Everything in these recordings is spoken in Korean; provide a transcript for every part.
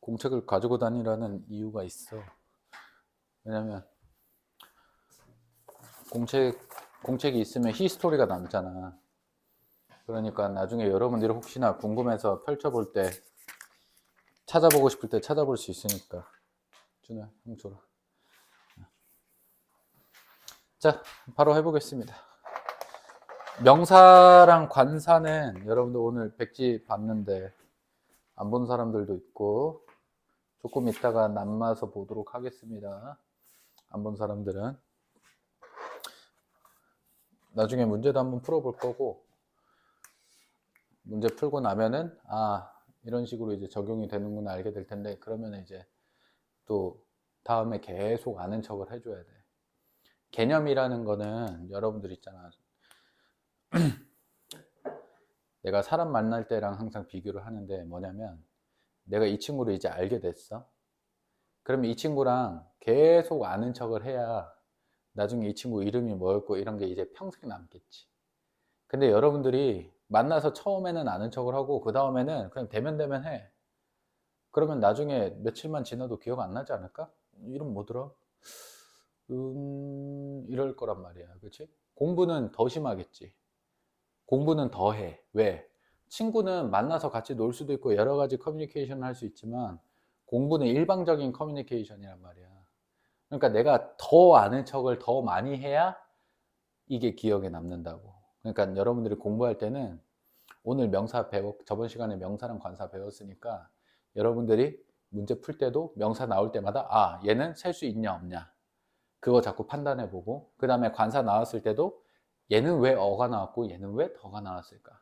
공책을 가지고 다니라는 이유가 있어. 왜냐면 공책이 있으면 히스토리가 남잖아. 그러니까 나중에 여러분들이 혹시나 궁금해서 펼쳐볼 때, 찾아보고 싶을 때 찾아볼 수 있으니까. 준호야, 한번 줘라. 자, 바로 해보겠습니다. 명사랑 관사는 여러분들 오늘 백지 봤는데 안 본 사람들도 있고, 조금 이따가 남아서 보도록 하겠습니다. 안 본 사람들은 나중에 문제도 한번 풀어볼 거고, 문제 풀고 나면은 이런 식으로 이제 적용이 되는구나 알게 될 텐데, 그러면 이제 또 다음에 계속 아는 척을 해줘야 돼. 개념이라는 거는 여러분들 있잖아. 내가 사람 만날 때랑 항상 비교를 하는데 뭐냐면, 내가 이 친구를 이제 알게 됐어. 그러면 이 친구랑 계속 아는 척을 해야 나중에 이 친구 이름이 뭐였고 이런 게 이제 평생 남겠지. 근데 여러분들이 만나서 처음에는 아는 척을 하고 그 다음에는 그냥 대면 해. 그러면 나중에 며칠만 지나도 기억 안 나지 않을까? 이름 뭐더라? 이럴 거란 말이야. 그치? 공부는 더 심하겠지. 공부는 더 해. 왜? 친구는 만나서 같이 놀 수도 있고 여러 가지 커뮤니케이션을 할 수 있지만 공부는 일방적인 커뮤니케이션이란 말이야. 그러니까 내가 더 아는 척을 더 많이 해야 이게 기억에 남는다고. 그러니까 여러분들이 공부할 때는 오늘 저번 시간에 명사랑 관사 배웠으니까 여러분들이 문제 풀 때도 명사 나올 때마다 얘는 셀 수 있냐 없냐 그거 자꾸 판단해 보고, 그 다음에 관사 나왔을 때도 얘는 왜 어가 나왔고 얘는 왜 더가 나왔을까,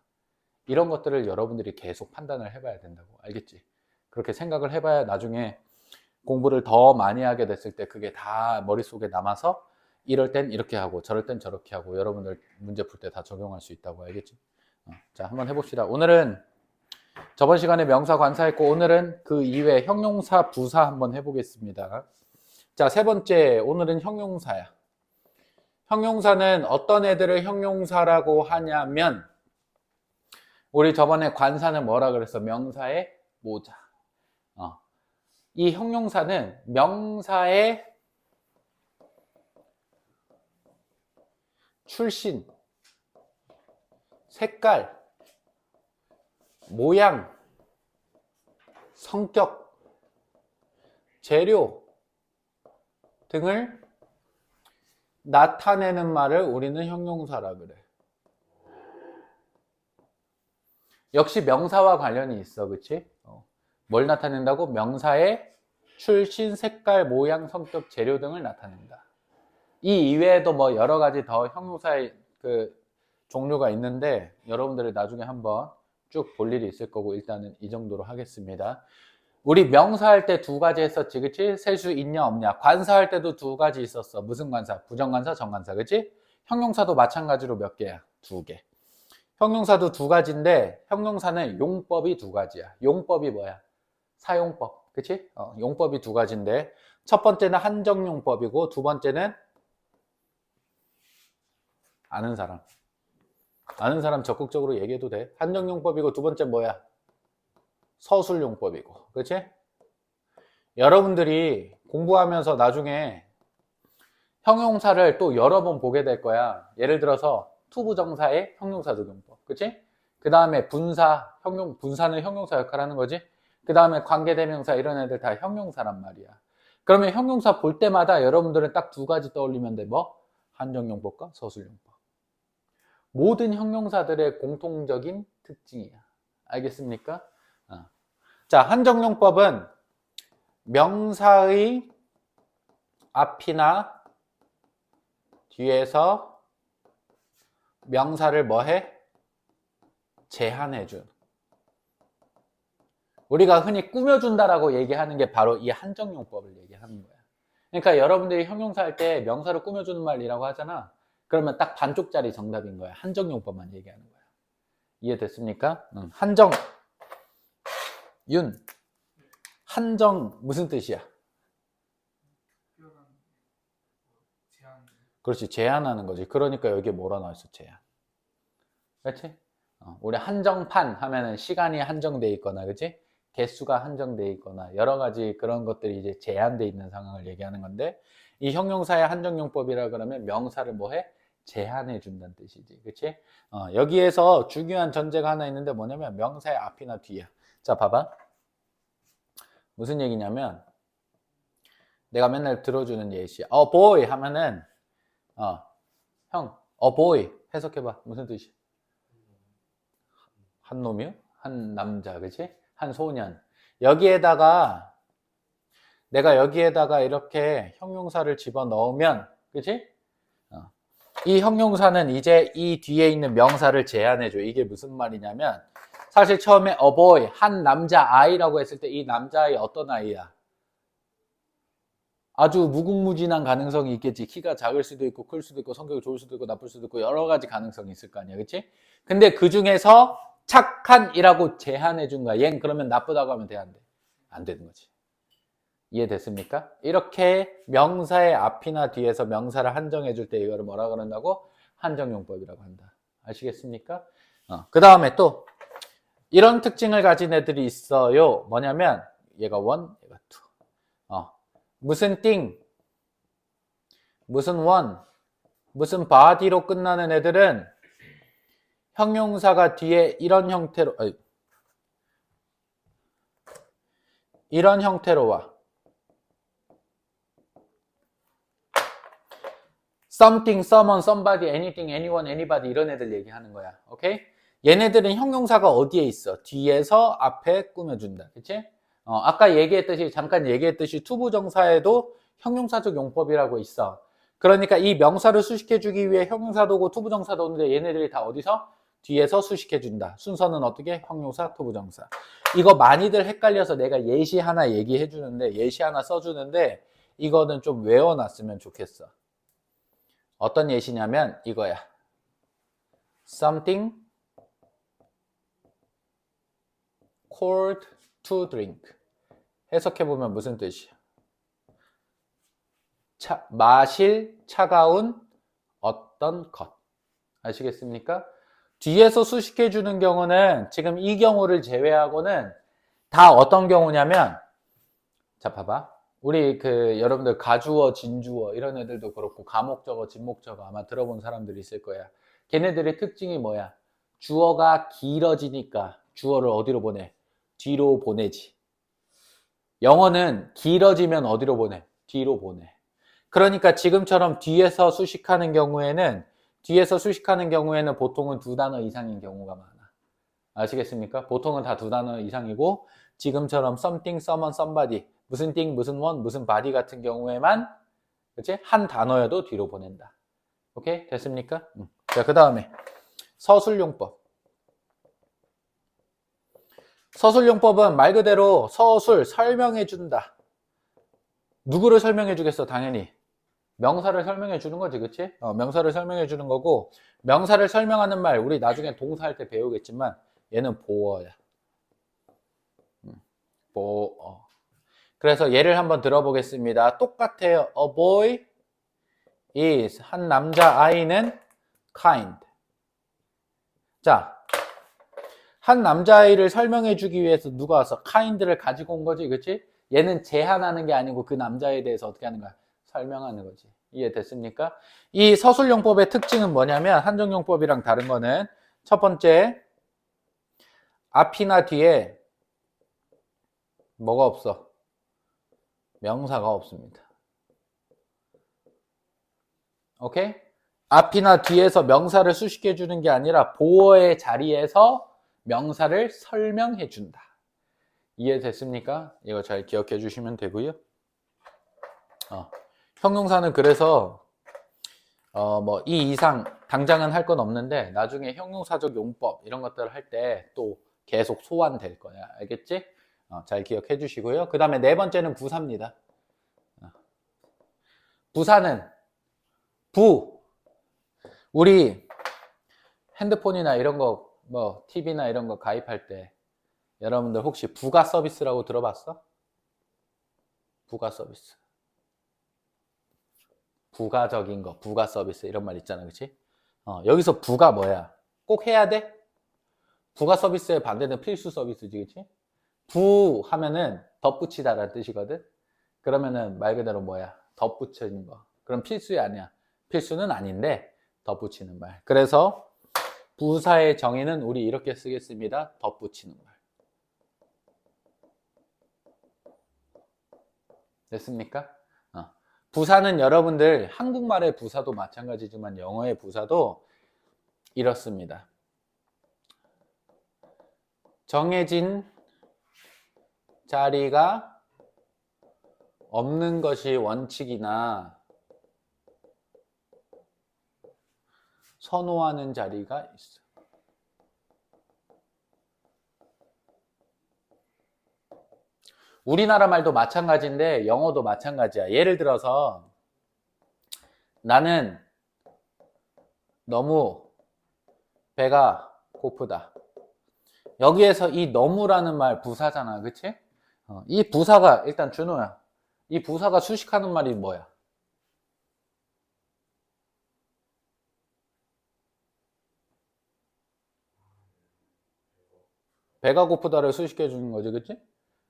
이런 것들을 여러분들이 계속 판단을 해봐야 된다고. 알겠지? 그렇게 생각을 해봐야 나중에 공부를 더 많이 하게 됐을 때 그게 다 머릿속에 남아서 이럴 땐 이렇게 하고 저럴 땐 저렇게 하고 여러분들 문제 풀 때 다 적용할 수 있다고. 알겠지? 자, 한번 해봅시다. 오늘은 저번 시간에 명사 관사했고 오늘은 그 이외에 형용사 부사 한번 해보겠습니다. 자, 세 번째, 오늘은 형용사야. 형용사는 어떤 애들을 형용사라고 하냐면, 우리 저번에 관사는 뭐라 그랬어? 명사의 모자. 이 형용사는 명사의 출신, 색깔, 모양, 성격, 재료 등을 나타내는 말을 우리는 형용사라 그래. 역시 명사와 관련이 있어. 그치? 뭘 나타낸다고? 명사의 출신, 색깔, 모양, 성격, 재료 등을 나타낸다. 이 이외에도 뭐 여러 가지 더 형용사의 그 종류가 있는데 여러분들이 나중에 한번 쭉 볼 일이 있을 거고, 일단은 이 정도로 하겠습니다. 우리 명사할 때 두 가지 했었지, 그치? 셀 수 있냐 없냐. 관사할 때도 두 가지 있었어. 무슨 관사? 부정관사, 정관사, 그치? 형용사도 마찬가지로 몇 개야? 두 개. 형용사도 두 가지인데 형용사는 용법이 두 가지야. 용법이 뭐야? 사용법, 그치? 용법이 두 가지인데 첫 번째는 한정용법이고 두 번째는 아는 사람 적극적으로 얘기해도 돼. 한정용법이고 두 번째 뭐야? 서술용법이고, 그치? 여러분들이 공부하면서 나중에 형용사를 또 여러 번 보게 될 거야. 예를 들어서 투부정사의 형용사 적용법, 그치? 그 다음에 분사는 형용사 역할을 하는 거지. 그 다음에 관계대명사, 이런 애들 다 형용사란 말이야. 그러면 형용사 볼 때마다 여러분들은 딱 두 가지 떠올리면 돼. 뭐? 한정용법과 서술용법. 모든 형용사들의 공통적인 특징이야. 알겠습니까? 자, 한정용법은 명사의 앞이나 뒤에서 명사를 뭐해? 제한해준. 우리가 흔히 꾸며준다라고 얘기하는 게 바로 이 한정용법을 얘기하는 거야. 그러니까 여러분들이 형용사 할 때 명사를 꾸며주는 말이라고 하잖아. 그러면 딱 반쪽짜리 정답인 거야. 한정용법만 얘기하는 거야. 이해됐습니까? 한정 무슨 뜻이야? 그렇지, 제한하는 거지. 그러니까 여기에 뭐라 나와 있어? 제한. 그렇지? 우리 한정판 하면은 시간이 한정돼 있거나, 그렇지? 개수가 한정돼 있거나 여러 가지 그런 것들이 이제 제한돼 있는 상황을 얘기하는 건데, 이 형용사의 한정용법이라 그러면 명사를 뭐해? 제한해 준다는 뜻이지. 그치? 여기에서 중요한 전제가 하나 있는데 뭐냐면 명사의 앞이나 뒤야. 자, 봐봐. 무슨 얘기냐면 내가 맨날 들어주는 예시야. boy 하면은 형, boy 해석해봐. 무슨 뜻이야? 한 놈이요? 한 남자, 그치? 한 소년. 여기에다가 내가 여기에다가 이렇게 형용사를 집어넣으면, 그치? 이 형용사는 이제 이 뒤에 있는 명사를 제한해줘. 이게 무슨 말이냐면 사실 처음에 a boy, 한 남자아이라고 했을 때 이 남자아이 어떤 아이야? 아주 무궁무진한 가능성이 있겠지. 키가 작을 수도 있고 클 수도 있고 성격이 좋을 수도 있고 나쁠 수도 있고 여러 가지 가능성이 있을 거 아니야. 그치? 근데 그 중에서 착한이라고 제한해 준 거야. 얜 그러면 나쁘다고 하면 돼, 안 돼? 안 되는 거지. 이해됐습니까? 이렇게 명사의 앞이나 뒤에서 명사를 한정해 줄 때 이거를 뭐라 그런다고? 한정용법이라고 한다. 아시겠습니까? 그 다음에 또 이런 특징을 가진 애들이 있어요. 뭐냐면 얘가 원, 얘가 투. 무슨 띵, 무슨 원, 무슨 바디로 끝나는 애들은 형용사가 뒤에 이런 형태로 와. something, someone, somebody, anything, anyone, anybody 이런 애들 얘기하는 거야. 오케이? 얘네들은 형용사가 어디에 있어? 뒤에서 앞에 꾸며준다. 그치? 아까 잠깐 얘기했듯이 투부정사에도 형용사적 용법이라고 있어. 그러니까 이 명사를 수식해주기 위해 형용사도 오고 투부정사도 오는데 얘네들이 다 어디서? 뒤에서 수식해준다. 순서는 어떻게? 형용사, 투부정사. 이거 많이들 헷갈려서 내가 예시 하나 얘기해주는데, 예시 하나 써주는데 이거는 좀 외워놨으면 좋겠어. 어떤 예시냐면 이거야. Something cold to drink. 해석해보면 무슨 뜻이야? 마실 차가운 어떤 것. 아시겠습니까? 뒤에서 수식해주는 경우는 지금 이 경우를 제외하고는 다 어떤 경우냐면, 자 봐봐. 우리 여러분들 가주어, 진주어 이런 애들도 그렇고 가목적어, 진목적어 아마 들어본 사람들이 있을 거야. 걔네들의 특징이 뭐야? 주어가 길어지니까 주어를 어디로 보내? 뒤로 보내지. 영어는 길어지면 어디로 보내? 뒤로 보내. 그러니까 지금처럼 뒤에서 수식하는 경우에는 보통은 두 단어 이상인 경우가 많아. 아시겠습니까? 보통은 다 두 단어 이상이고 지금처럼 something, someone, somebody 무슨 thing, 무슨 one, 무슨 body 같은 경우에만 그치? 한 단어여도 뒤로 보낸다. 오케이? 됐습니까? 자, 그 다음에 서술용법. 서술용법은 말 그대로 서술 설명해 준다. 누구를 설명해 주겠어? 당연히 명사를 설명해 주는 거지, 그치? 명사를 설명해 주는 거고, 명사를 설명하는 말 우리 나중에 동사할 때 배우겠지만 얘는 보어야. 보어. 그래서 예를 한번 들어보겠습니다. 똑같아요. A boy is, 한 남자아이는 kind. 자, 한 남자아이를 설명해 주기 위해서 누가 와서 kind를 가지고 온 거지, 그치? 얘는 제한하는 게 아니고 그 남자에 대해서 어떻게 하는 거야? 설명하는 거지. 이해됐습니까? 이 서술용법의 특징은 뭐냐면 한정용법이랑 다른 거는 첫 번째, 앞이나 뒤에 뭐가 없어? 명사가 없습니다. 오케이? 앞이나 뒤에서 명사를 수식해 주는 게 아니라 보어의 자리에서 명사를 설명해 준다. 이해됐습니까? 이거 잘 기억해 주시면 되고요. 형용사는 그래서 뭐 이 이상 당장은 할 건 없는데 나중에 형용사적 용법 이런 것들을 할 때 또 계속 소환될 거야. 알겠지? 잘 기억해 주시고요. 그 다음에 네 번째는 부사입니다. 부사는 우리 핸드폰이나 이런 거 뭐 TV나 이런 거 가입할 때 여러분들 혹시 부가 서비스라고 들어봤어? 부가 서비스. 부가적인 거, 부가 서비스 이런 말 있잖아, 그치? 여기서 부가 뭐야? 꼭 해야 돼? 부가 서비스의 반대는 필수 서비스지, 그치? 부 하면은 덧붙이다라는 뜻이거든. 그러면은 말 그대로 뭐야? 덧붙이는 거. 그럼 필수야 아니야? 필수는 아닌데 덧붙이는 말. 그래서 부사의 정의는 우리 이렇게 쓰겠습니다. 덧붙이는 말. 됐습니까? 부사는 여러분들 한국말의 부사도 마찬가지지만 영어의 부사도 이렇습니다. 정해진 자리가 없는 것이 원칙이나 선호하는 자리가 있어. 우리나라 말도 마찬가지인데 영어도 마찬가지야. 예를 들어서 나는 너무 배가 고프다. 여기에서 이 너무라는 말 부사잖아. 그치? 이 부사가 일단 준호야. 이 부사가 수식하는 말이 뭐야? 배가 고프다를 수식해 주는 거지. 그치?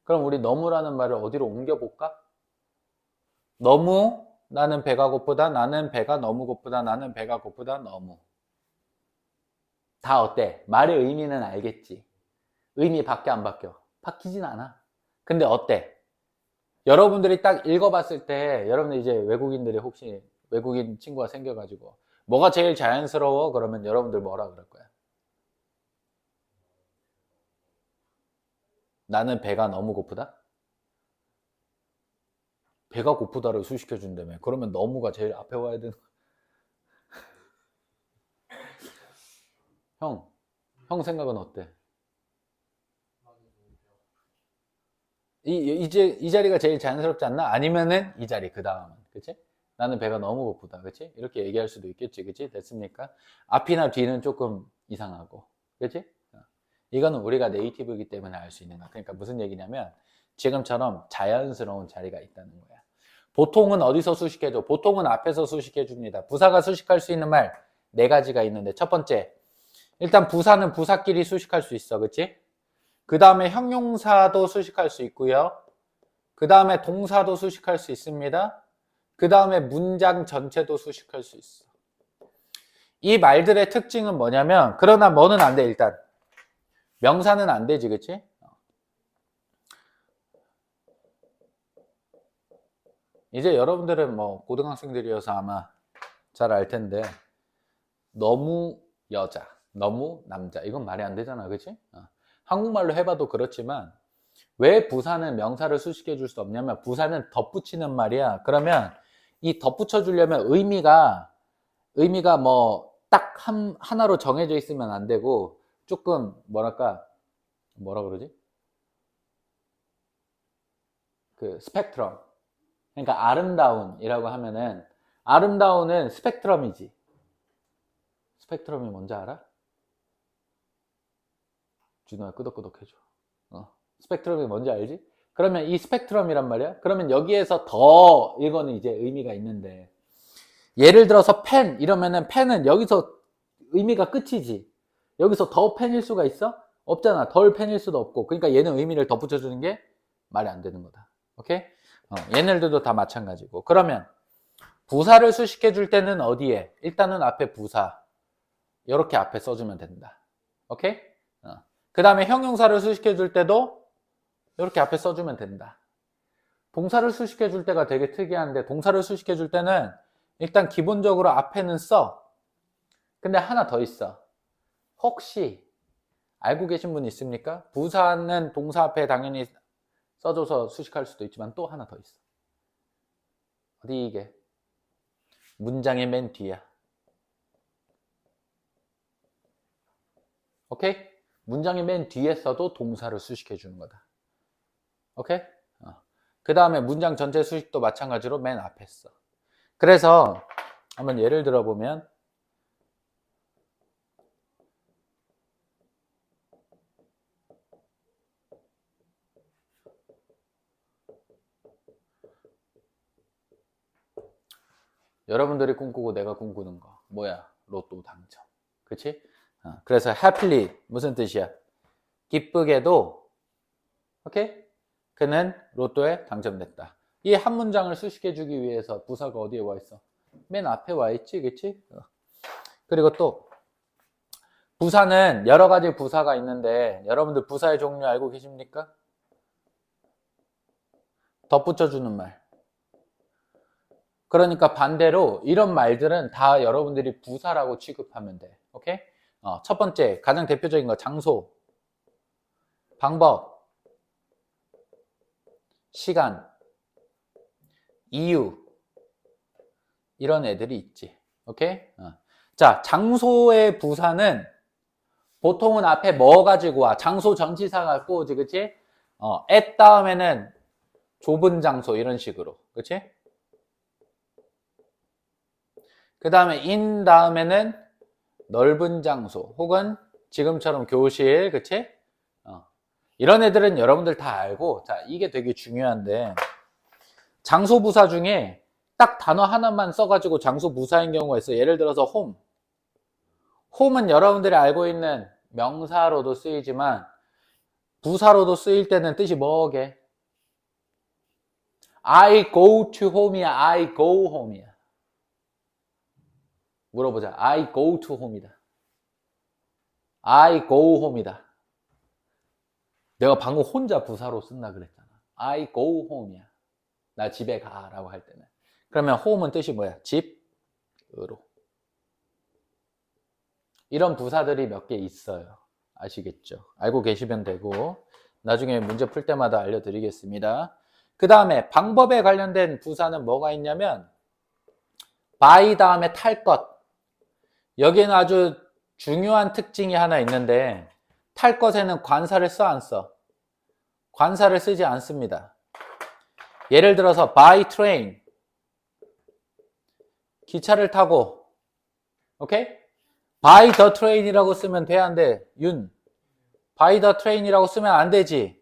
그럼 우리 너무라는 말을 어디로 옮겨볼까? 너무 나는 배가 고프다. 나는 배가 너무 고프다. 나는 배가 고프다. 너무. 다 어때? 말의 의미는 알겠지. 의미 바뀌어 안 바뀌어? 바뀌진 않아. 근데 어때? 여러분들이 딱 읽어봤을 때 여러분들 이제 외국인들이 혹시 외국인 친구가 생겨가지고 뭐가 제일 자연스러워? 그러면 여러분들 뭐라 그럴 거야? 나는 배가 너무 고프다? 배가 고프다를 수식해 준다며. 그러면 너무가 제일 앞에 와야 되는 형 생각은 어때? 이 자리가 제일 자연스럽지 않나? 아니면은 이 자리 그 다음은 그치? 나는 배가 너무 고프다 그치? 이렇게 얘기할 수도 있겠지 그치? 됐습니까? 앞이나 뒤는 조금 이상하고 그치? 이거는 우리가 네이티브이기 때문에 알 수 있는 거야. 그러니까 무슨 얘기냐면 지금처럼 자연스러운 자리가 있다는 거야. 보통은 어디서 수식해줘? 보통은 앞에서 수식해줍니다. 부사가 수식할 수 있는 말 네 가지가 있는데 첫 번째 일단 부사는 부사끼리 수식할 수 있어 그치? 그 다음에 형용사도 수식할 수 있고요. 그 다음에 동사도 수식할 수 있습니다. 그 다음에 문장 전체도 수식할 수 있어. 이 말들의 특징은 뭐냐면 그러나 뭐는 안 돼 일단. 명사는 안 되지 그치? 이제 여러분들은 뭐 고등학생들이어서 아마 잘 알 텐데 너무 여자, 너무 남자 이건 말이 안 되잖아 그치? 한국말로 해봐도 그렇지만 왜 부사는 명사를 수식해 줄 수 없냐면 부사는 덧붙이는 말이야. 그러면 이 덧붙여 주려면 의미가 뭐 딱 하나로 정해져 있으면 안 되고 조금 뭐랄까 뭐라 그러지? 그 스펙트럼. 그러니까 아름다운이라고 하면은 아름다운은 스펙트럼이지. 스펙트럼이 뭔지 알아? 준호야 끄덕끄덕 해줘. 스펙트럼이 뭔지 알지? 그러면 이 스펙트럼이란 말이야. 그러면 여기에서 더 이거는 이제 의미가 있는데 예를 들어서 펜 이러면은 펜은 여기서 의미가 끝이지. 여기서 더 펜일 수가 있어? 없잖아. 덜 펜일 수도 없고. 그러니까 얘는 의미를 덧붙여주는 게 말이 안 되는 거다. 오케이? 얘네들도 다 마찬가지고. 그러면 부사를 수식해 줄 때는 어디에? 일단은 앞에 부사. 이렇게 앞에 써주면 된다. 오케이? 그 다음에 형용사를 수식해 줄 때도 이렇게 앞에 써주면 된다. 동사를 수식해 줄 때가 되게 특이한데 동사를 수식해 줄 때는 일단 기본적으로 앞에는 써. 근데 하나 더 있어. 혹시 알고 계신 분 있습니까? 부사는 동사 앞에 당연히 써줘서 수식할 수도 있지만 또 하나 더 있어. 어디 이게? 문장의 맨 뒤야. 오케이? 문장의 맨 뒤에 써도 동사를 수식해 주는 거다. 오케이? 그 다음에 문장 전체 수식도 마찬가지로 맨 앞에 써. 그래서 한번 예를 들어보면 여러분들이 꿈꾸고 내가 꿈꾸는 거 뭐야? 로또 당첨. 그치? 그래서 happily 무슨 뜻이야? 기쁘게도 오케이? 그는 로또에 당첨됐다. 이 한 문장을 수식해주기 위해서 부사가 어디에 와 있어? 맨 앞에 와 있지, 그치? 그리고 또 부사는 여러 가지 부사가 있는데 여러분들 부사의 종류 알고 계십니까? 덧붙여주는 말. 그러니까 반대로 이런 말들은 다 여러분들이 부사라고 취급하면 돼. 오케이? 첫 번째, 가장 대표적인 거 장소, 방법, 시간, 이유 이런 애들이 있지. 오케이? 자, 장소의 부사는 보통은 앞에 뭐 가지고 와? 장소 전치사 갖고 오지, 그치? at 다음에는 좁은 장소 이런 식으로, 그치? 그 다음에 in 다음에는 넓은 장소 혹은 지금처럼 교실, 그치? 이런 애들은 여러분들 다 알고, 자, 이게 되게 중요한데 장소 부사 중에 딱 단어 하나만 써가지고 장소 부사인 경우가 있어요. 예를 들어서 home. home은 여러분들이 알고 있는 명사로도 쓰이지만 부사로도 쓰일 때는 뜻이 뭐게? I go to home이야, I go home이야. 물어보자. I go to home이다. I go home이다. 내가 방금 혼자 부사로 쓴다 그랬잖아. I go home이야. 나 집에 가라고 할 때는. 그러면 home은 뜻이 뭐야? 집으로. 이런 부사들이 몇 개 있어요. 아시겠죠? 알고 계시면 되고 나중에 문제 풀 때마다 알려드리겠습니다. 그 다음에 방법에 관련된 부사는 뭐가 있냐면 by 다음에 탈 것. 여기는 아주 중요한 특징이 하나 있는데 탈 것에는 관사를 써, 안 써? 관사를 쓰지 않습니다. 예를 들어서 by train. 기차를 타고, 오케이? by the train이라고 쓰면 돼, 안 돼? 윤. by the train이라고 쓰면 안 되지.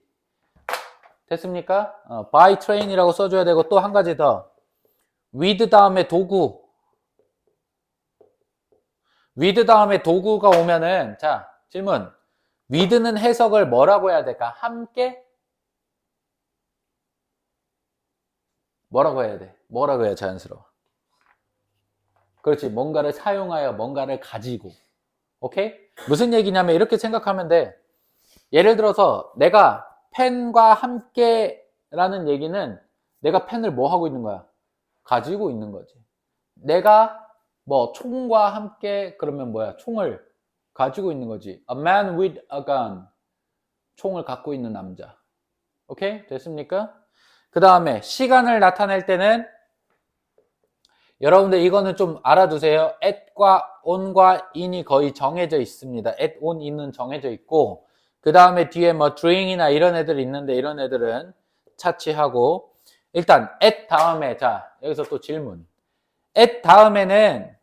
됐습니까? by train이라고 써줘야 되고 또 한 가지 더. with 다음에 도구. with 다음에 도구가 오면은, 자, 질문. with는 해석을 뭐라고 해야 될까? 함께? 뭐라고 해야 돼? 뭐라고 해야 자연스러워? 그렇지. 뭔가를 사용하여 뭔가를 가지고. 오케이? 무슨 얘기냐면 이렇게 생각하면 돼. 예를 들어서 내가 펜과 함께 라는 얘기는 내가 펜을 뭐 하고 있는 거야? 가지고 있는 거지. 내가 뭐 총과 함께 그러면 뭐야? 총을 가지고 있는 거지. A man with a gun. 총을 갖고 있는 남자. 오케이? 됐습니까? 그 다음에 시간을 나타낼 때는 여러분들 이거는 좀 알아두세요. at과 on과 in이 거의 정해져 있습니다. at, on, in은 정해져 있고 그 다음에 뒤에 뭐 doing이나 이런 애들이 있는데 이런 애들은 차치하고 일단 at 다음에 자 여기서 또 질문. at 다음에는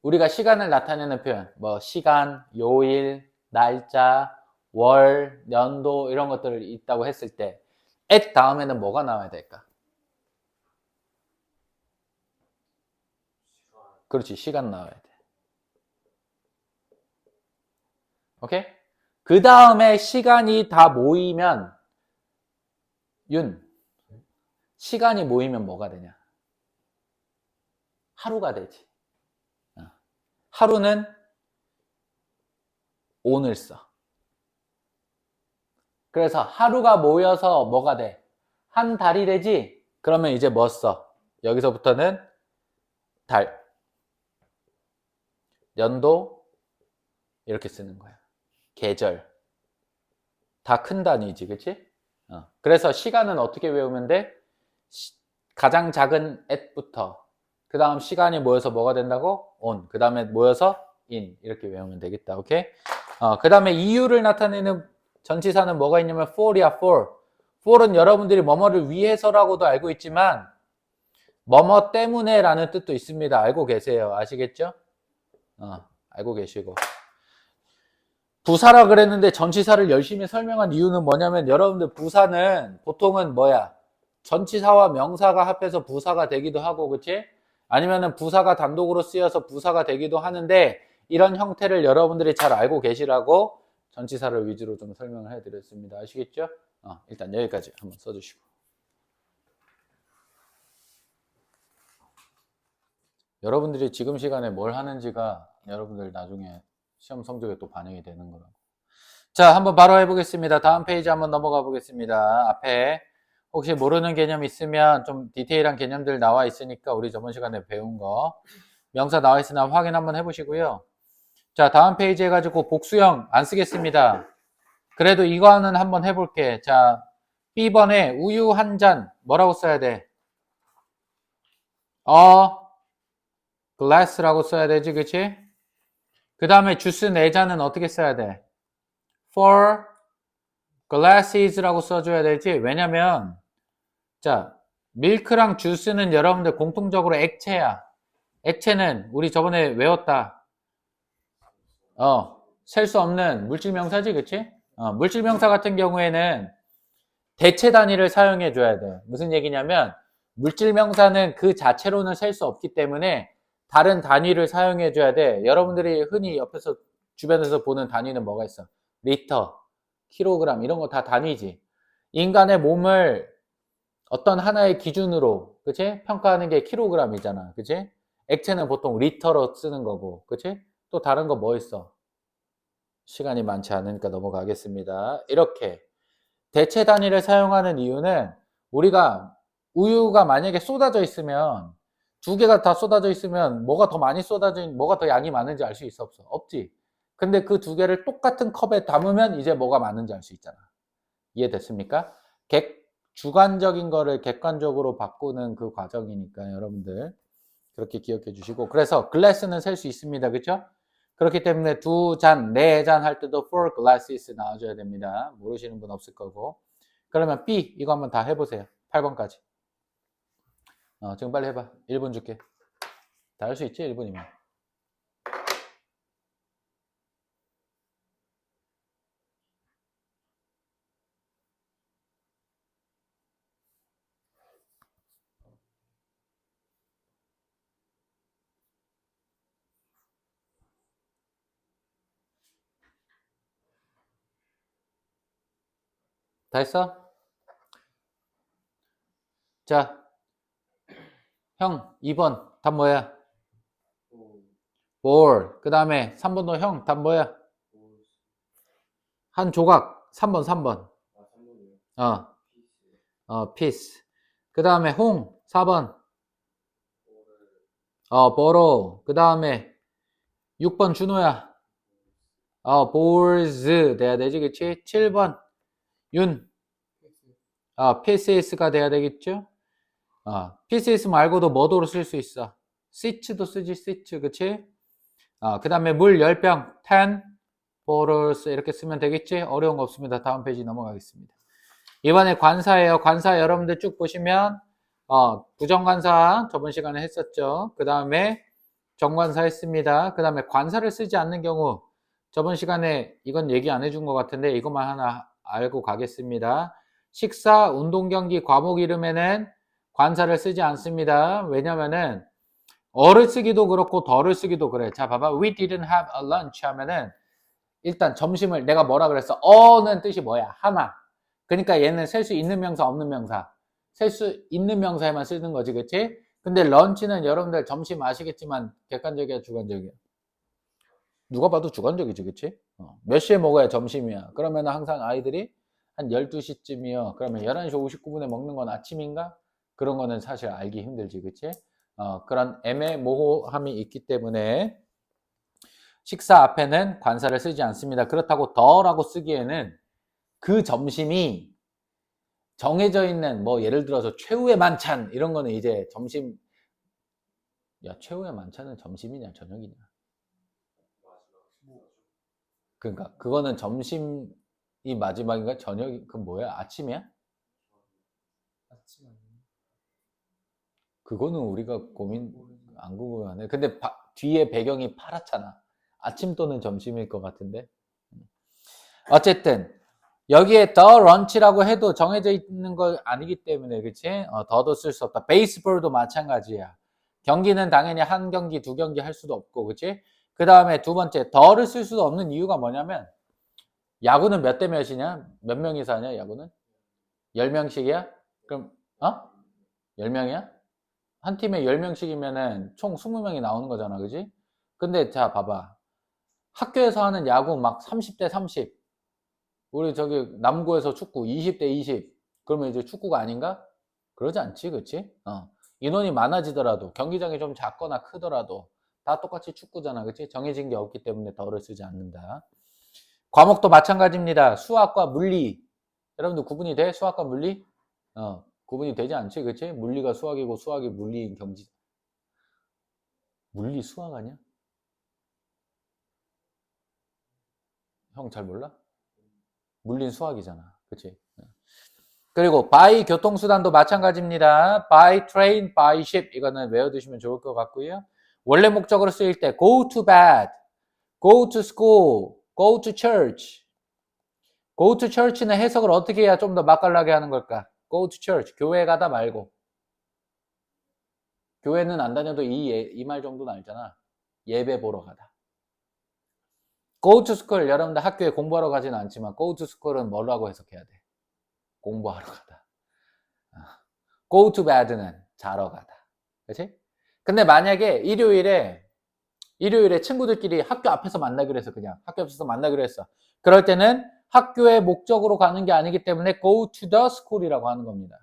우리가 시간을 나타내는 표현 뭐 시간, 요일, 날짜, 월, 연도 이런 것들이 있다고 했을 때 at 다음에는 뭐가 나와야 될까? 그렇지, 시간 나와야 돼. 오케이? 그 다음에 시간이 다 모이면 시간이 모이면 뭐가 되냐? 하루가 되지. 하루는 오늘 써. 그래서 하루가 모여서 뭐가 돼? 한 달이 되지? 그러면 이제 뭐 써? 여기서부터는 달, 연도 이렇게 쓰는 거야. 계절. 다 큰 단위지, 그치? 그래서 시간은 어떻게 외우면 돼? 가장 작은 at부터 그 다음 시간이 모여서 뭐가 된다고? on. 그 다음에 모여서 in. 이렇게 외우면 되겠다. 오케이? 그 다음에 이유를 나타내는 전치사는 뭐가 있냐면 for이야, for. for은 여러분들이 뭐뭐를 위해서라고도 알고 있지만 뭐뭐 때문에 라는 뜻도 있습니다. 알고 계세요. 아시겠죠? 알고 계시고. 부사라 그랬는데 전치사를 열심히 설명한 이유는 뭐냐면 여러분들 부사는 보통은 뭐야? 전치사와 명사가 합해서 부사가 되기도 하고, 그치? 아니면은 부사가 단독으로 쓰여서 부사가 되기도 하는데 이런 형태를 여러분들이 잘 알고 계시라고 전치사를 위주로 좀 설명을 해드렸습니다. 아시겠죠? 일단 여기까지 한번 써주시고. 여러분들이 지금 시간에 뭘 하는지가 여러분들 나중에 시험 성적에 또 반영이 되는 거라고. 자, 한번 바로 해보겠습니다. 다음 페이지 한번 넘어가 보겠습니다. 앞에 혹시 모르는 개념 있으면 좀 디테일한 개념들 나와 있으니까 우리 저번 시간에 배운 거 명사 나와 있으나 확인 한번 해보시고요. 자, 다음 페이지 해가지고 복수형 안 쓰겠습니다. 그래도 이거는 한번 해볼게. 자, B번에 우유 한 잔 뭐라고 써야 돼? glass라고 써야 되지, 그치? 그 다음에 주스 4잔은 어떻게 써야 돼? four glasses라고 써줘야 되지. 왜냐면 자, 밀크랑 주스는 여러분들 공통적으로 액체야. 액체는 우리 저번에 외웠다. 셀 수 없는 물질명사지, 그치? 물질명사 같은 경우에는 대체 단위를 사용해 줘야 돼. 무슨 얘기냐면 물질명사는 그 자체로는 셀 수 없기 때문에 다른 단위를 사용해 줘야 돼. 여러분들이 흔히 옆에서 주변에서 보는 단위는 뭐가 있어? 리터, 킬로그램 이런 거 다 단위지. 인간의 몸을 어떤 하나의 기준으로 그치? 평가하는 게 킬로그램이잖아. 그치? 액체는 보통 리터로 쓰는 거고. 그치? 또 다른 거 뭐 있어? 시간이 많지 않으니까 넘어가겠습니다. 이렇게 대체 단위를 사용하는 이유는 우리가 우유가 만약에 쏟아져 있으면 두 개가 다 쏟아져 있으면 뭐가 더 많이 쏟아져 있는 뭐가 더 양이 많은지 알 수 있어 없어? 없지. 근데 그 두 개를 똑같은 컵에 담으면 이제 뭐가 많은지 알 수 있잖아. 이해됐습니까? 주관적인 거를 객관적으로 바꾸는 그 과정이니까 여러분들 그렇게 기억해 주시고 그래서 글래스는 셀 수 있습니다. 그렇죠? 그렇기 때문에 2잔, 4잔 할 때도 four glasses 나와줘야 됩니다. 모르시는 분 없을 거고. 그러면 B 이거 한번 다 해보세요. 8번까지. 지금 빨리 해봐. 1분 줄게. 다 할 수 있지? 1분이면. 다 했어? 자, 형 2번 답 뭐야? 볼. 그 다음에 3번도 형 답 뭐야? 한 조각 3번 피스. 그 다음에 홍 4번 보로. 그 다음에 6번 준호야. 볼즈 돼야 되지, 그치? 7번 윤. PCS가 돼야 되겠죠? PCS 말고도 뭐도로 쓸 수 있어? 시츠도 쓰지, 시츠, 그치? 그 다음에 물 10병, 10 bottles 이렇게 쓰면 되겠지? 어려운 거 없습니다. 다음 페이지 넘어가겠습니다. 이번에 관사예요. 관사 여러분들 쭉 보시면 부정관사 저번 시간에 했었죠. 그 다음에 정관사 했습니다. 그 다음에 관사를 쓰지 않는 경우 저번 시간에 이건 얘기 안 해준 것 같은데 이것만 하나 알고 가겠습니다. 식사, 운동, 경기, 과목 이름에는 관사를 쓰지 않습니다. 왜냐면은 어를 쓰기도 그렇고 더를 쓰기도 그래. 자, 봐봐. We didn't have a lunch 하면은 일단 점심을 내가 뭐라 그랬어? 어는 뜻이 뭐야? 하나. 그러니까 얘는 셀 수 있는 명사, 없는 명사. 셀 수 있는 명사에만 쓰는 거지, 그치? 근데 런치는 여러분들 점심 아시겠지만 객관적이야, 주관적이야? 누가 봐도 주관적이지, 그치? 몇 시에 먹어야 점심이야? 그러면 항상 아이들이 한 12시쯤이요. 그러면 11시 59분에 먹는 건 아침인가? 그런 거는 사실 알기 힘들지, 그치? 그런 애매모호함이 있기 때문에 식사 앞에는 관사를 쓰지 않습니다. 그렇다고 더라고 쓰기에는 그 점심이 정해져 있는 뭐 예를 들어서 최후의 만찬 이런 거는 이제 점심 야 최후의 만찬은 점심이냐 저녁이냐 그러니까 그거는 점심이 마지막인가 저녁이 그 뭐야 아침이야? 그거는 우리가 안 궁금하네. 근데 뒤에 배경이 파랗잖아. 아침 또는 점심일 것 같은데. 어쨌든 여기에 더 런치라고 해도 정해져 있는 거 아니기 때문에 그치? 더도 쓸 수 없다. 베이스볼도 마찬가지야. 경기는 당연히 한 경기, 두 경기 할 수도 없고 그치? 그 다음에 두 번째 더를 쓸 수도 없는 이유가 뭐냐면 야구는 몇 대 몇이냐? 몇 명이서 하냐, 야구는? 10명씩이야? 그럼, 어? 10명이야? 한 팀에 10명씩이면은 총 20명이 나오는 거잖아, 그지? 근데 자, 봐봐. 학교에서 하는 야구 막 30대 30. 우리 저기 남고에서 축구 20대 20. 그러면 이제 축구가 아닌가? 그러지 않지, 그치? 인원이 많아지더라도, 경기장이 좀 작거나 크더라도, 다 똑같이 축구잖아, 그치? 정해진 게 없기 때문에 덜을 쓰지 않는다. 과목도 마찬가지입니다. 수학과 물리. 여러분들 구분이 돼? 수학과 물리? 구분이 되지 않지, 그치? 물리가 수학이고 수학이 물리인 경지. 물리 수학 아니야? 형 잘 몰라? 물리는 수학이잖아, 그치? 그리고 by 교통수단도 마찬가지입니다. by train, by ship 이거는 외워두시면 좋을 것 같고요. 원래 목적으로 쓰일 때 go to bed, go to school, go to church. go to church는 해석을 어떻게 해야 좀 더 맛깔나게 하는 걸까? go to church, 교회 가다 말고. 교회는 안 다녀도 이 말 정도는 알잖아. 예배 보러 가다. go to school, 여러분들 학교에 공부하러 가지는 않지만 go to school은 뭐라고 해석해야 돼? 공부하러 가다. go to bed는 자러 가다. 그치? 근데 만약에 일요일에 친구들끼리 학교 앞에서 만나기로 해서 그냥 학교 앞에서 만나기로 했어. 그럴 때는 학교의 목적으로 가는 게 아니기 때문에 go to the school이라고 하는 겁니다.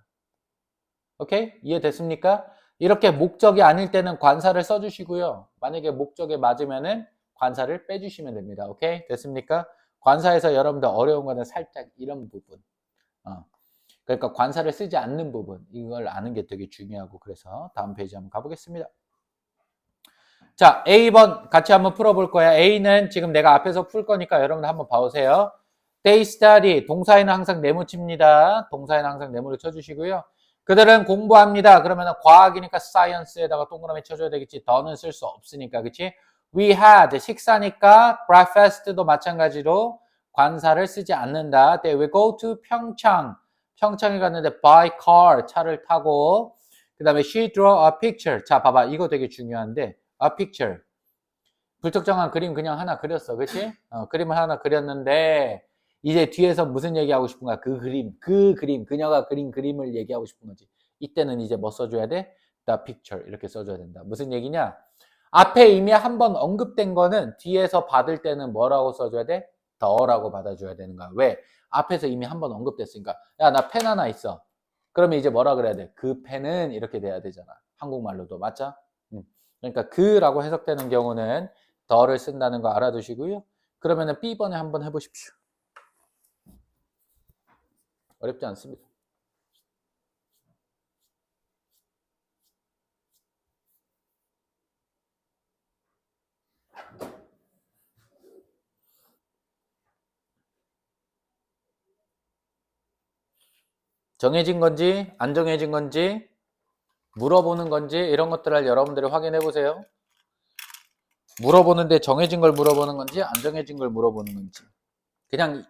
오케이? 이해됐습니까? 이렇게 목적이 아닐 때는 관사를 써주시고요. 만약에 목적에 맞으면은 관사를 빼주시면 됩니다. 오케이? 됐습니까? 관사에서 여러분들 어려운 거는 살짝 이런 부분. 그러니까 관사를 쓰지 않는 부분. 이걸 아는 게 되게 중요하고 그래서 다음 페이지 한번 가보겠습니다. 자, A번 같이 한번 풀어볼 거야. A는 지금 내가 앞에서 풀 거니까 여러분들 한번 봐보세요. They study. 동사에는 항상 네모칩니다. 동사에는 항상 네모를 쳐주시고요. 그들은 공부합니다. 그러면 과학이니까 science에다가 동그라미 쳐줘야 되겠지. 더는 쓸 수 없으니까, 그치? We had. 식사니까 breakfast도 마찬가지로 관사를 쓰지 않는다. They will go to 평창. 평창에 갔는데 by car. 차를 타고. 그 다음에 she drew a picture. 자, 봐봐. 이거 되게 중요한데. A picture. 불특정한 그림 그냥 하나 그렸어. 그치? 그림을 하나 그렸는데, 이제 뒤에서 무슨 얘기하고 싶은가? 그 그림, 그녀가 그린 그림을 얘기하고 싶은 거지. 이때는 이제 뭐 써줘야 돼? The picture. 이렇게 써줘야 된다. 무슨 얘기냐? 앞에 이미 한번 언급된 거는 뒤에서 받을 때는 뭐라고 써줘야 돼? 더라고 받아줘야 되는 거야. 왜? 앞에서 이미 한번 언급됐으니까. 야, 나 펜 하나 있어. 그러면 이제 뭐라 그래야 돼? 그 펜은 이렇게 돼야 되잖아. 한국말로도. 맞죠? 그러니까 그라고 해석되는 경우는 더를 쓴다는 거 알아두시고요. 그러면은 B번에 한번 해보십시오. 어렵지 않습니다. 정해진 건지 안 정해진 건지 물어보는 건지 이런 것들을 여러분들이 확인해 보세요. 물어보는데 정해진 걸 물어보는 건지 안 정해진 걸 물어보는 건지. 그냥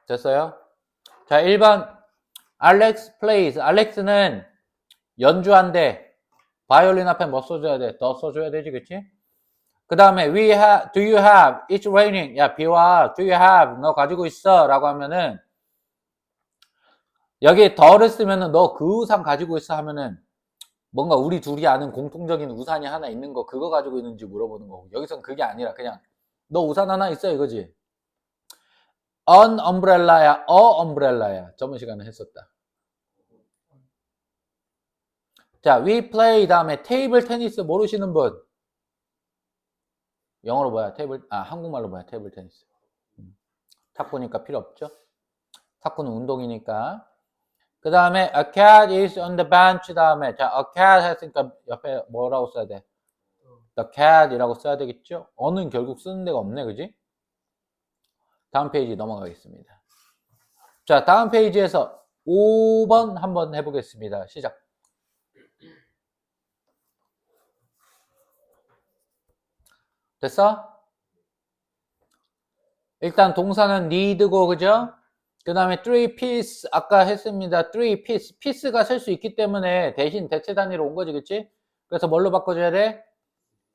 됐어요? 자, 1번 Alex plays. 알렉스는 연주한대. 바이올린 앞에 뭐 써줘야 돼? 더 써줘야 되지, 그치? 그 다음에 do you have, it's raining. 야, 비와. do you have, 너 가지고 있어. 라고 하면은 여기에 더를 쓰면은 너 그 우산 가지고 있어 하면은 뭔가 우리 둘이 아는 공통적인 우산이 하나 있는 거 그거 가지고 있는지 물어보는 거고 여기선 그게 아니라 그냥 너 우산 하나 있어 이거지. an umbrella야, a umbrella야. 저번 시간에 했었다. 자, we play 다음에 테이블 테니스 모르시는 분. 영어로 뭐야? 한국말로 뭐야? 테이블 테니스. 탁구니까 필요 없죠? 탁구는 운동이니까. 그 다음에 a cat is on the bench 다음에 자, a cat 했으니까 옆에 뭐라고 써야 돼? the cat이라고 써야 되겠죠? 어는 결국 쓰는 데가 없네, 그지? 다음 페이지 넘어가겠습니다. 자, 다음 페이지에서 5번 한번 해보겠습니다. 시작. 됐어? 일단 동사는 need고, 그죠? 그 다음에 three piece, 아까 했습니다. three piece. piece가 셀 수 있기 때문에 대신 대체 단위로 온 거지, 그치? 그래서 뭘로 바꿔줘야 돼?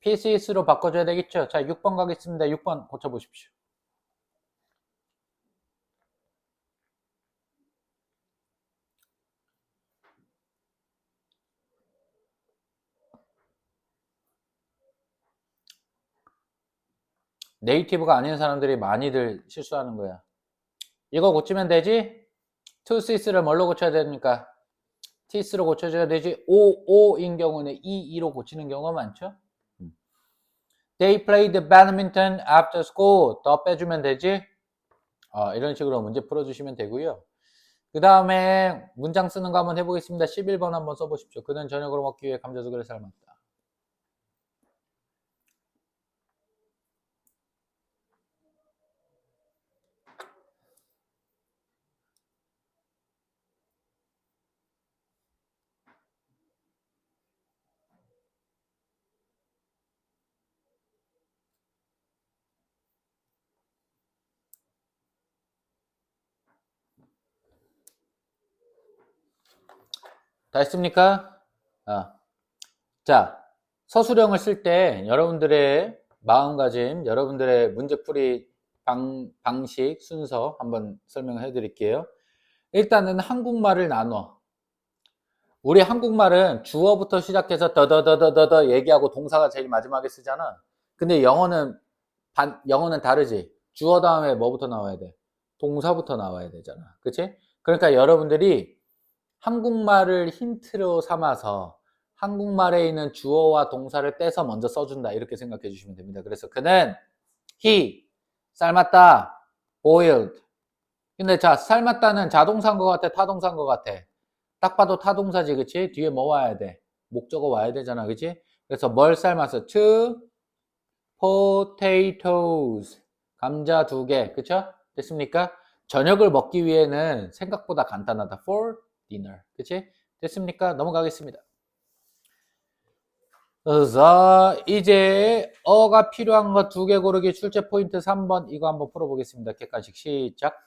pieces로 바꿔줘야 되겠죠? 자, 6번 가겠습니다. 6번 고쳐보십시오. 네이티브가 아닌 사람들이 많이들 실수하는 거야. 이거 고치면 되지? to cease를 뭘로 고쳐야 됩니까? t스로 고쳐줘야 되지. o인 경우는 e로 고치는 경우가 많죠. They played badminton after school. 더 빼주면 되지. 이런 식으로 문제 풀어주시면 되고요. 그 다음에 문장 쓰는 거 한번 해보겠습니다. 11번 한번 써보십시오. 그는 저녁으로 먹기 위해 감자 2개를 삶았다. 다 했습니까? 자, 서술형을 쓸 때 여러분들의 마음가짐, 여러분들의 문제풀이 방식, 순서 한번 설명해 드릴게요. 일단은 한국말을 나눠. 우리 한국말은 주어부터 시작해서 더더더더더 얘기하고 동사가 제일 마지막에 쓰잖아. 근데 영어는 다르지. 주어 다음에 뭐부터 나와야 돼? 동사부터 나와야 되잖아. 그치? 그러니까 여러분들이 한국말을 힌트로 삼아서 한국말에 있는 주어와 동사를 떼서 먼저 써준다. 이렇게 생각해 주시면 됩니다. 그래서 그는 he 삶았다. boiled. 근데 자, 삶았다는 자동사인 것 같아? 타동사인 것 같아? 딱 봐도 타동사지, 그치? 뒤에 뭐 와야 돼? 목적어 와야 되잖아, 그치? 그래서 뭘 삶았어? two potatoes. 감자 2개, 그쵸? 됐습니까? 저녁을 먹기 위해는 생각보다 간단하다. for dinner. 그치? 됐습니까? 넘어가겠습니다. 그래서 이제 어가 필요한 거 2개 고르기 출제 포인트 3번 이거 한번 풀어보겠습니다. 객관식 시작.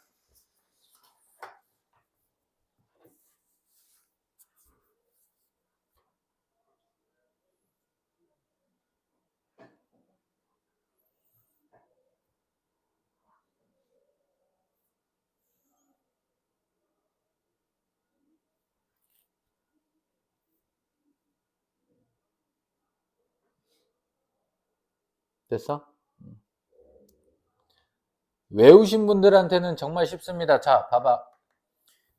됐어? 외우신 분들한테는 정말 쉽습니다. 자, 봐봐.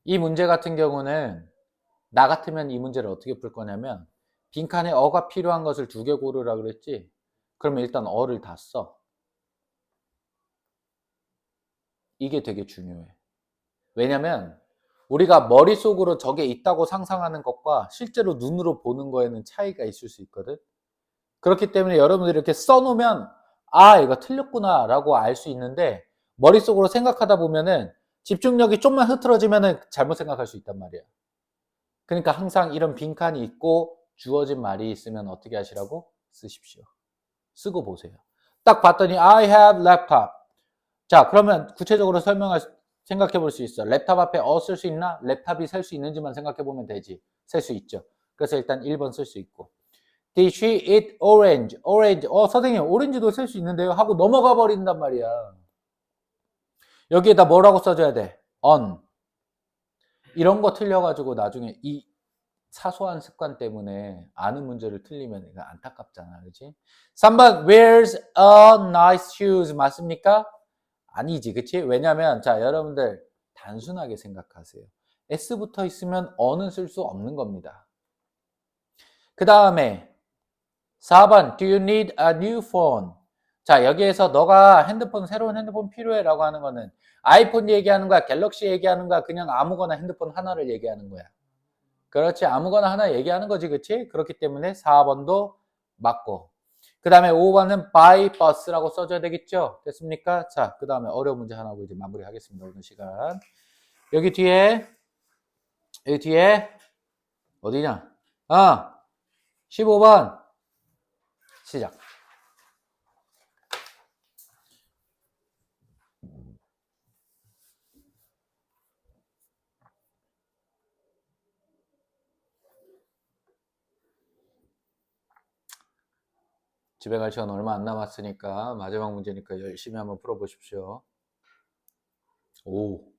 이 문제 같은 경우는 나 같으면 이 문제를 어떻게 풀 거냐면 빈칸에 어가 필요한 것을 2개 고르라 그랬지? 그러면 일단 어를 다 써. 이게 되게 중요해. 왜냐면 우리가 머릿속으로 저게 있다고 상상하는 것과 실제로 눈으로 보는 거에는 차이가 있을 수 있거든. 그렇기 때문에 여러분들이 이렇게 써놓으면 이거 틀렸구나 라고 알 수 있는데 머릿속으로 생각하다 보면은 집중력이 좀만 흐트러지면은 잘못 생각할 수 있단 말이야. 그러니까 항상 이런 빈칸이 있고 주어진 말이 있으면 어떻게 하시라고? 쓰십시오. 쓰고 보세요. 딱 봤더니 I have laptop. 자, 그러면 구체적으로 생각해 볼 수 있어. 랩탑 앞에 쓸 수 있나? 랩탑이 셀 수 있는지만 생각해 보면 되지. 셀 수 있죠. 그래서 일단 1번 쓸 수 있고. Did she eat orange? orange. 선생님, 오렌지도 셀 수 있는데요? 하고 넘어가 버린단 말이야. 여기에다 뭐라고 써줘야 돼? on. 이런 거 틀려가지고 나중에 이 사소한 습관 때문에 아는 문제를 틀리면 이거 안타깝잖아. 그치? 3번, where's a nice shoes? 맞습니까? 아니지, 그치? 왜냐면, 자, 여러분들, 단순하게 생각하세요. S 붙어 있으면 어는 쓸 수 없는 겁니다. 그 다음에, 4번, do you need a new phone? 자, 여기에서 너가 새로운 핸드폰 필요해 라고 하는 거는 아이폰 얘기하는 거야, 갤럭시 얘기하는 거야, 그냥 아무거나 핸드폰 하나를 얘기하는 거야. 그렇지, 아무거나 하나 얘기하는 거지, 그치? 그렇기 때문에 4번도 맞고. 그 다음에 5번은 by bus라고 써줘야 되겠죠? 됐습니까? 자, 그 다음에 어려운 문제 하나 하고 이제 마무리 하겠습니다. 오늘 시간. 여기 뒤에, 어디냐? 15번. 시작. 집에 갈 시간 얼마 안 남았으니까 마지막 문제니까 열심히 한번 풀어보십시오. 오,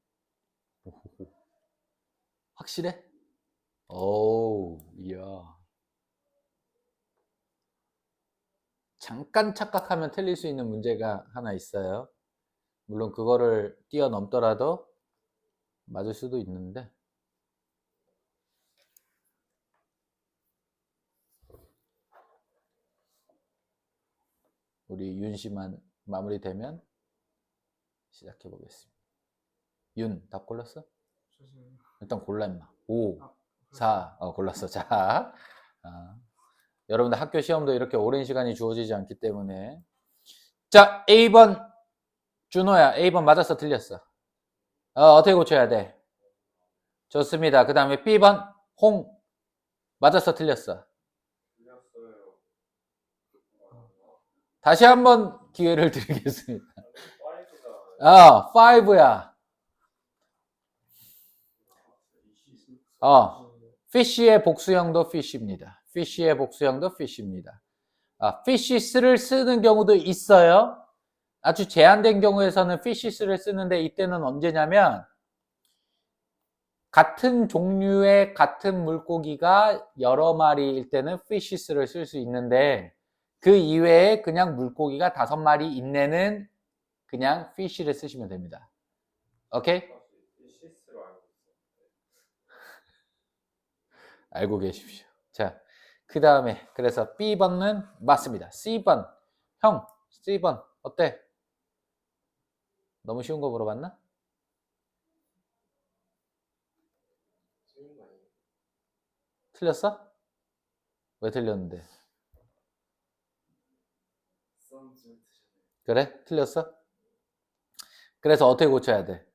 확실해? 오, 이야. 잠깐 착각하면 틀릴 수 있는 문제가 하나 있어요. 물론 그거를 뛰어넘더라도 맞을 수도 있는데. 우리 윤 씨만 마무리되면 시작해 보겠습니다. 윤, 답 골랐어? 일단 골라 임마. 5, 4, 골랐어. 자, 여러분들 학교 시험도 이렇게 오랜 시간이 주어지지 않기 때문에. 자, A번 준호야. A번 맞았어, 틀렸어? 어떻게 고쳐야 돼? 좋습니다. 그 다음에 B번 홍 맞았어, 틀렸어? 다시 한번 기회를 드리겠습니다. 5야. fish의 복수형도 fish입니다. fish의 복수형도 fish입니다. fishes를 쓰는 경우도 있어요. 아주 제한된 경우에서는 fishes를 쓰는데 이때는 언제냐면 같은 종류의 같은 물고기가 여러 마리일 때는 fishes를 쓸 수 있는데 그 이외에 그냥 물고기가 5마리 있네는 그냥 fish를 쓰시면 됩니다. 오케이? 알고 계십시오. 자, 그 다음에 그래서 B번은 맞습니다. C번 형 C번 어때? 너무 쉬운 거 물어봤나? 틀렸어? 왜 틀렸는데? 그래? 틀렸어? 그래서 어떻게 고쳐야 돼?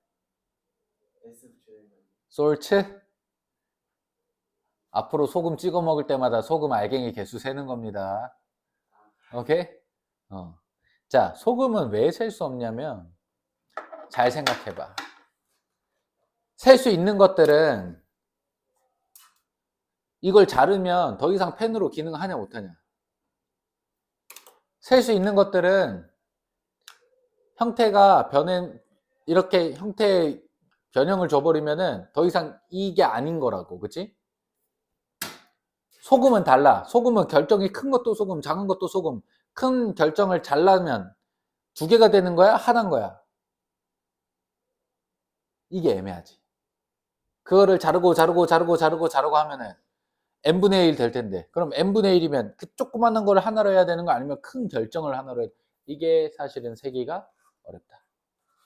솔트? 앞으로 소금 찍어 먹을 때마다 소금 알갱이 개수 세는 겁니다. 오케이? 자, 소금은 왜 셀 수 없냐면 잘 생각해봐. 셀 수 있는 것들은 이걸 자르면 더 이상 펜으로 기능하냐 못하냐. 셀 수 있는 것들은 형태가 이렇게 형태의 변형을 줘버리면은 더 이상 이게 아닌 거라고, 그치? 소금은 달라. 소금은 결정이 큰 것도 소금, 작은 것도 소금. 큰 결정을 잘라면 2개가 되는 거야? 하나인 거야? 이게 애매하지. 그거를 자르고 하면은 n분의 1 될 텐데. 그럼 n분의 1이면 그 조그마한 걸 하나로 해야 되는 거 아니면 큰 결정을 하나로 해야 돼? 이게 사실은 세기가 어렵다.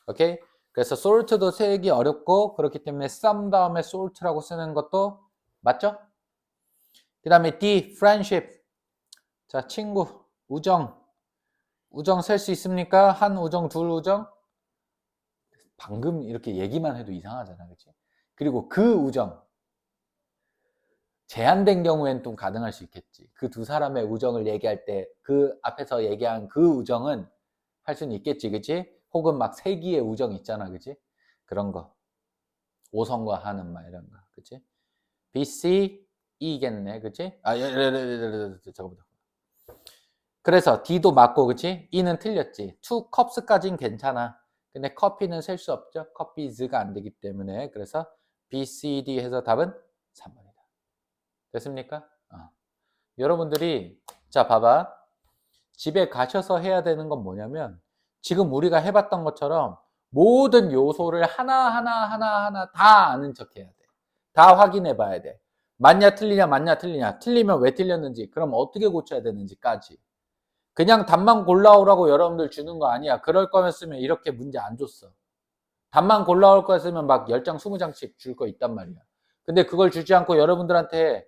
오케이? 그래서 salt도 세기 어렵고 그렇기 때문에 some 다음에 salt라고 쓰는 것도 맞죠? 그 다음에 D, friendship. 자, 친구, 우정. 우정 셀 수 있습니까? 한 우정, 둘 우정? 방금 이렇게 얘기만 해도 이상하잖아, 그치? 그리고 그 우정. 제한된 경우엔 좀 가능할 수 있겠지. 그 두 사람의 우정을 얘기할 때 그 앞에서 얘기한 그 우정은 할 수는 있겠지, 그치? 혹은 막 세기의 우정 있잖아, 그치? 그런 거. 오성과 한은 막 이런 거, 그치? B, C, E겠네, 그치? 잠깐만. 그래서 D도 맞고, 그치? E는 틀렸지. two cups까진 괜찮아. 근데 커피는 셀 수 없죠. 커피즈가 안 되기 때문에. 그래서 B, C, D 해서 답은 3번이다. 됐습니까? 여러분들이 자 봐봐. 집에 가셔서 해야 되는 건 뭐냐면 지금 우리가 해봤던 것처럼 모든 요소를 하나 다 아는 척 해야 돼. 다 확인해 봐야 돼. 맞냐 틀리냐 틀리면 왜 틀렸는지 그럼 어떻게 고쳐야 되는지까지. 그냥 답만 골라오라고 여러분들 주는 거 아니야. 그럴 거였으면 이렇게 문제 안 줬어. 답만 골라올 거였으면 막 10장 20장씩 줄 거 있단 말이야. 근데 그걸 주지 않고 여러분들한테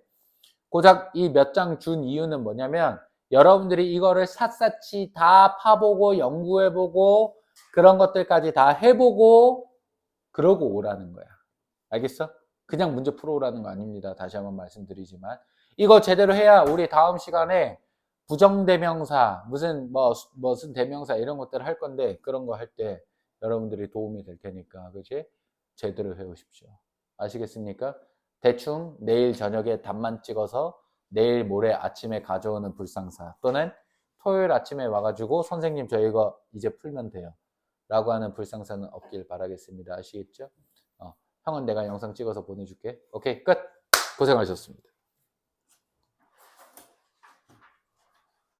고작 이 몇 장 준 이유는 뭐냐면 여러분들이 이거를 샅샅이 다 파보고 연구해보고 그런 것들까지 다 해보고 그러고 오라는 거야. 알겠어? 그냥 문제 풀어오라는 거 아닙니다. 다시 한번 말씀드리지만 이거 제대로 해야 우리 다음 시간에 부정대명사 무슨 대명사 이런 것들을 할 건데 그런 거 할 때 여러분들이 도움이 될 테니까 그치? 제대로 해오십시오. 아시겠습니까? 대충 내일 저녁에 답만 찍어서 내일 모레 아침에 가져오는 불상사 또는 토요일 아침에 와가지고 선생님 저 이거 이제 풀면 돼요 라고 하는 불상사는 없길 바라겠습니다. 아시겠죠? 형은 내가 영상 찍어서 보내줄게. 오케이, 끝. 고생하셨습니다.